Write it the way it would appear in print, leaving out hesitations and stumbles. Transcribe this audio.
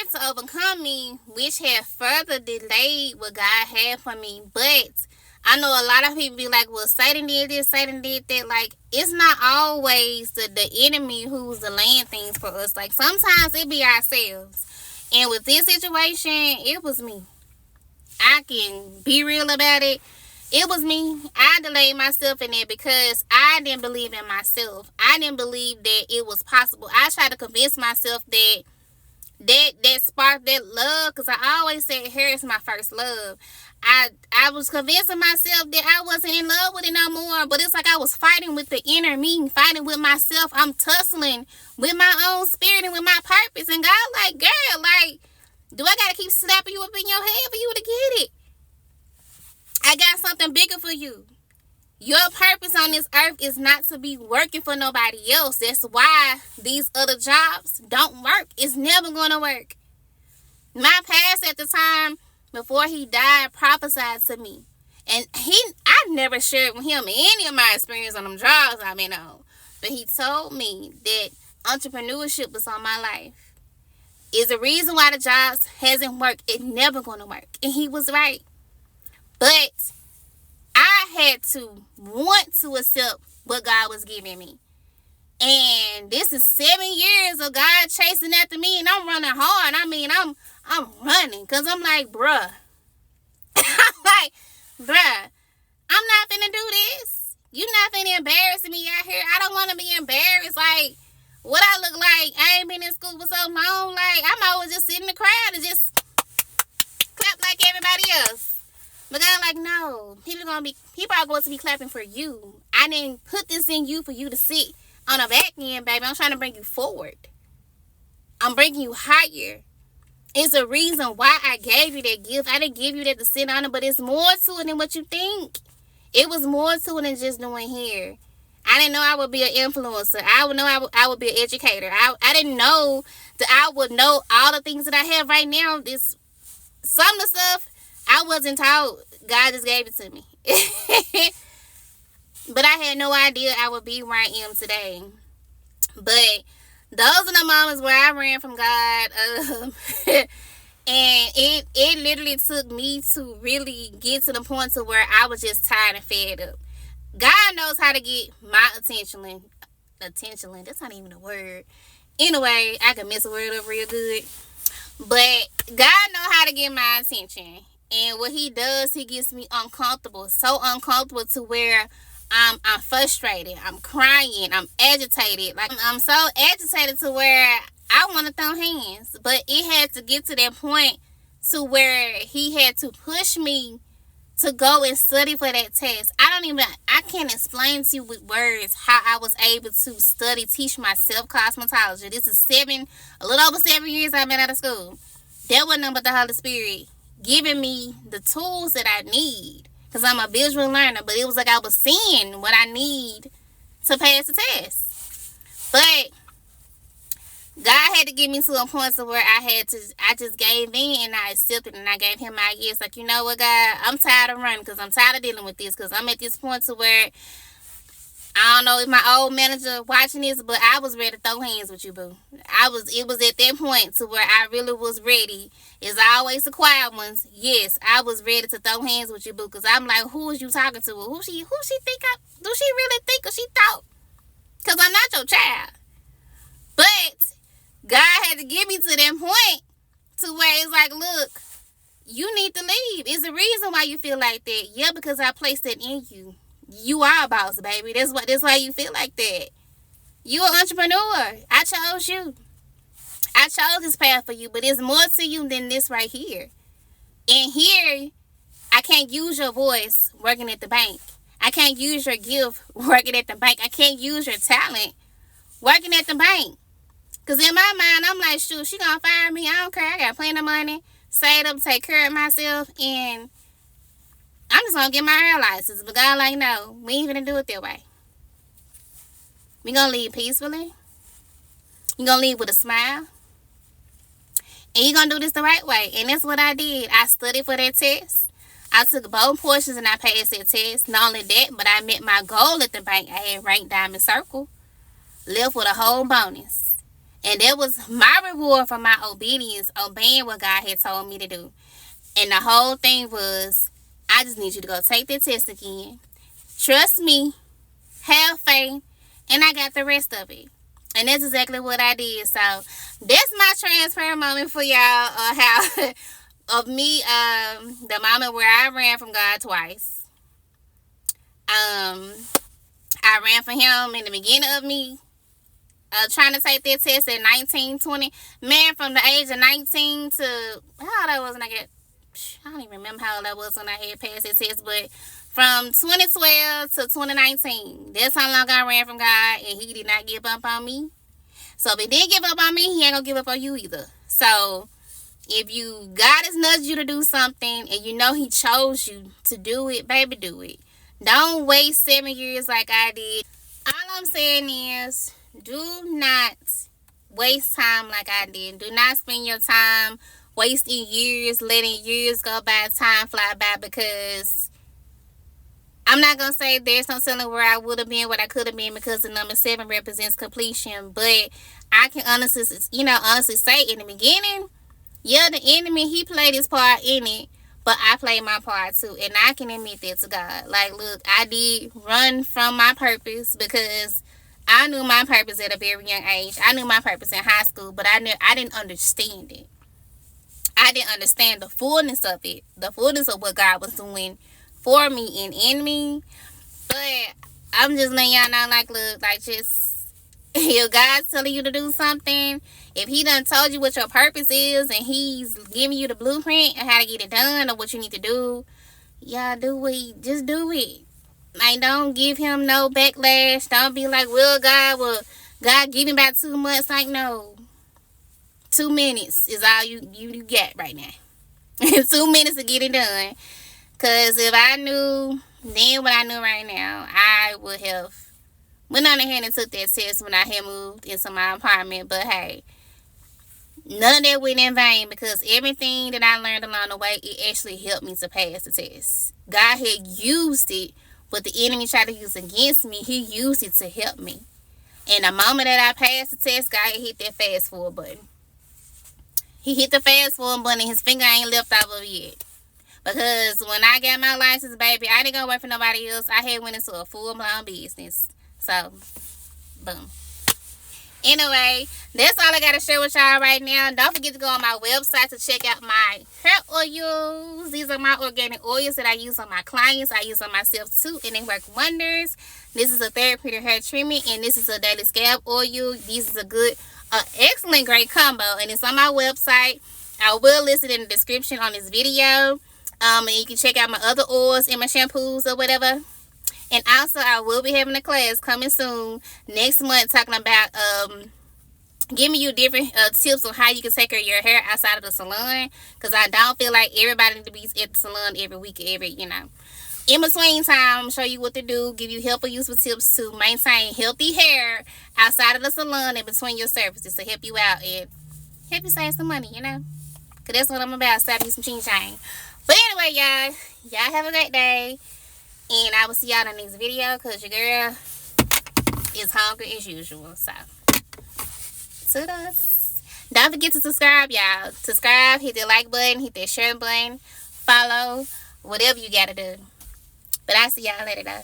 tried to overcome me, which had further delayed what God had for me. But I know a lot of people be like, well, Satan did this, Satan did that. Like, it's not always the enemy who's delaying things for us. Like, sometimes it be ourselves. And with this situation, it was me. I can be real about it. It was me. I delayed myself in it because I didn't believe in myself. I didn't believe that it was possible. I tried to convince myself that spark, that love, because I always said hair is my first love. I was convincing myself that I wasn't in love with it no more, but it's like I was fighting with the inner me, fighting with myself. I'm tussling with my own spirit and with my purpose. And God like, girl, like, do I gotta keep slapping you up in your head for you to get it? I got something bigger for you. Your purpose on this earth is not to be working for nobody else. That's why these other jobs don't work. It's never going to work. My past at the time, before he died, prophesied to me. And I never shared with him any of my experience on them jobs I've been on. But he told me that entrepreneurship was on my life. Is the reason why the jobs hasn't worked. It's never going to work. And he was right. But I had to want to accept what God was giving me. And this is 7 years of God chasing after me, and I'm running hard. I mean, I'm running because I'm like, bruh. I'm not finna do this. You not finna embarrass me out here. I don't want to be embarrassed. Like, what I look like, I ain't been in school for so long. Like, I'm always just sit in the crowd and just clap like everybody else. But I'm like, no, people are going to be clapping for you. I didn't put this in you for you to sit on the back end, baby. I'm trying to bring you forward. I'm bringing you higher. It's a reason why I gave you that gift. I didn't give you that to sit on it, but it's more to it than what you think. It was more to it than just doing hair. I didn't know I would be an influencer. I would know I would be an educator. I didn't know that I would know all the things that I have right now. Some of the stuff I wasn't taught. God just gave it to me. But I had no idea I would be where I am today. But those are the moments where I ran from God. And it literally took me to really get to the point to where I was just tired and fed up. God knows how to get my attention. Attention, that's not even a word. Anyway, I can mess a word up real good. But God knows how to get my attention. And what he does, he gets me uncomfortable. So uncomfortable to where I'm frustrated. I'm crying. I'm agitated. Like, I'm so agitated to where I want to throw hands. But it had to get to that point to where he had to push me to go and study for that test. I can't explain to you with words how I was able to teach myself cosmetology. This is a little over 7 years I've been out of school. That wasn't nothing but the Holy Spirit giving me the tools that I need. Because I'm a visual learner. But it was like I was seeing what I need to pass the test. But God had to get me to a point to where I just gave in and I accepted and I gave him my yes. Like, you know what, God, I'm tired of running because I'm tired of dealing with this. Because I'm at this point to where, I don't know if my old manager watching this, but I was ready to throw hands with you, boo. It was at that point to where I really was ready. It's always the quiet ones. Yes, I was ready to throw hands with you, boo. Because I'm like, who is you talking to? Do she really think or she thought? Because I'm not your child. But God had to get me to that point to where it's like, look, you need to leave. It's the reason why you feel like that. Yeah, because I placed it in you. You are a boss, baby. That's why you feel like that. You an entrepreneur. I chose you. I chose this path for you, but there's more to you than this right here. And here, I can't use your voice working at the bank. I can't use your gift working at the bank. I can't use your talent working at the bank. Because in my mind, I'm like, shoot, she gonna fire me. I don't care. I got plenty of money. Saved up, take care of myself, and I'm just gonna get my air license. But God like, no, we ain't gonna do it that way. We gonna leave peacefully. You gonna leave with a smile. And you gonna do this the right way. And that's what I did. I studied for that test. I took both portions and I passed that test. Not only that, but I met my goal at the bank. I had ranked Diamond Circle. Left with a whole bonus. And that was my reward for my obedience, obeying what God had told me to do. And the whole thing was, I just need you to go take that test again. Trust me, have faith, and I got the rest of it. And that's exactly what I did. So that's my transparent moment for y'all. How of me, the moment where I ran from God twice. I ran from Him in the beginning of me trying to take that test at 19, 20. Man, from the age of 19 to how old I was when I don't even remember how old I was when I had passed that test, but from 2012 to 2019, that's how long I ran from God, and He did not give up on me. So if He didn't give up on me, He ain't gonna give up on you either. So if God has nudged you to do something and you know He chose you to do it, baby, do it. Don't waste 7 years like I did. All I'm saying is, do not waste time like I did. Do not spend your time wasting years, letting years go by, time fly by, because I'm not going to say there's no telling where I would have been, what I could have been, because the number 7 represents completion. But I can honestly say in the beginning, yeah, the enemy, he played his part in it, but I played my part too. And I can admit that to God. Like, look, I did run from my purpose because I knew my purpose at a very young age. I knew my purpose in high school, but I didn't understand it. I didn't understand the fullness of it, the fullness of what God was doing for me and in me. But I'm just letting y'all know, like, look, like, just, if God's telling you to do something, if He done told you what your purpose is and He's giving you the blueprint and how to get it done or what you need to do, y'all just do it. Like, don't give Him no backlash. Don't be like, well, God give me about 2 months. Like, no. 2 minutes is all you get right now. 2 minutes to get it done. Because if I knew then what I knew right now, I would have went on ahead and took that test when I had moved into my apartment. But hey, none of that went in vain, because everything that I learned along the way, it actually helped me to pass the test. God had used it, but the enemy tried to use against me. He used it to help me. And the moment that I passed the test, God hit that fast forward button. He hit the fast forward button and His finger ain't left off of it yet. Because when I got my license, baby, I didn't go work for nobody else. I had went into a full-blown business. So, boom. Anyway, that's all I got to share with y'all right now. Don't forget to go on my website to check out my hair oils. These are my organic oils that I use on my clients. I use on myself too, and they work wonders. This is a therapeutic hair treatment, and this is a daily scalp oil. This is a good, excellent, great combo, and it's on my website. I will list it in the description on this video. And you can check out my other oils and my shampoos or whatever. And also, I will be having a class coming soon next month talking about giving you different tips on how you can take care of your hair outside of the salon. Because I don't feel like everybody needs to be at the salon every week, in between time, I'm show you what to do, give you helpful, useful tips to maintain healthy hair outside of the salon and between your services to help you out and help you save some money, Because that's what I'm about, saving you some ching-chang. But anyway, y'all have a great day. And I will see y'all in the next video, because your girl is hungry as usual. So, toodles. Don't forget to subscribe, y'all. Subscribe, hit the like button, hit that share button, follow, whatever you got to do. But I'll see y'all later, though.